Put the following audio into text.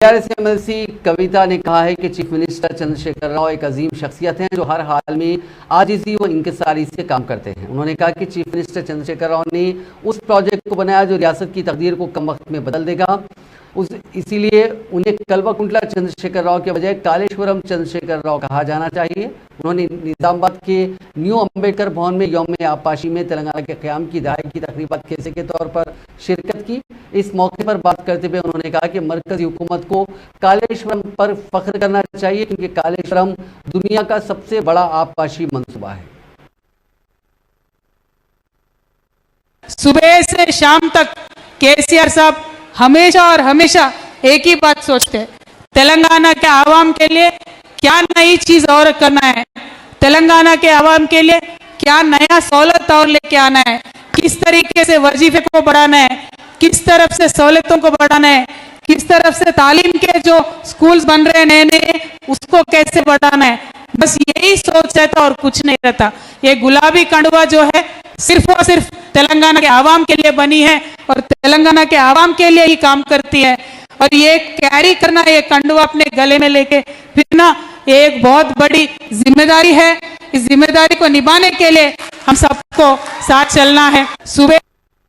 TRS MLC कविता ने कहा है कि चीफ मिनिस्टर चंद्रशेखर राव एक अजीम शख्सियत हैं जो हर हाल में आजिज़ी व इंकिसारी से काम करते हैं। उन्होंने कहा कि चीफ मिनिस्टर चंद्रशेखर राव ने उस प्रोजेक्ट को बनाया जो रियासत की तकदीर को कम वक्त में बदल देगा। इसीलिए उन्हें कल्वाकुंतला चंद्रशेखर राव के बजाय कालेश्वरम चंद्रशेखर राव कहा जाना चाहिए। उन्होंने निजामाबाद के न्यू अम्बेडकर भवन में यौम आपाशी में तेलंगाना के क़याम की दहाई की तकरीबात के हिस्से के तौर पर शिरकत की। इस मौके पर बात करते हुए उन्होंने कहा कि मरकजी हुकूमत को कालेश्वरम पर फख्र करना चाहिए क्योंकि कालेश्वरम दुनिया का सबसे बड़ा आपाशी मंसूबा है। सुबह से शाम तक केसीआर साहब हमेशा और हमेशा एक ही बात सोचते हैं, तेलंगाना के आवाम के लिए क्या नई चीज और करना है, तेलंगाना के आवाम के लिए क्या नया सहूलत और लेके आना है, किस तरीके से वजीफे को बढ़ाना है, किस तरफ से सहूलतों को बढ़ाना है, किस तरफ से तालीम के जो स्कूल्स बन रहे हैं नए नए उसको कैसे बढ़ाना है। बस यही सोच रहता और कुछ नहीं रहता। ये गुलाबी कंडवा जो है सिर्फ और सिर्फ तेलंगाना के आवाम के लिए बनी है और तेलंगाना के आवाम के लिए ही काम करती है। और ये कैरी करना, ये कंडवा अपने गले में लेके फिरना, ये एक बहुत बड़ी जिम्मेदारी है। इस जिम्मेदारी को निभाने के लिए हम सबको साथ चलना है। सुबह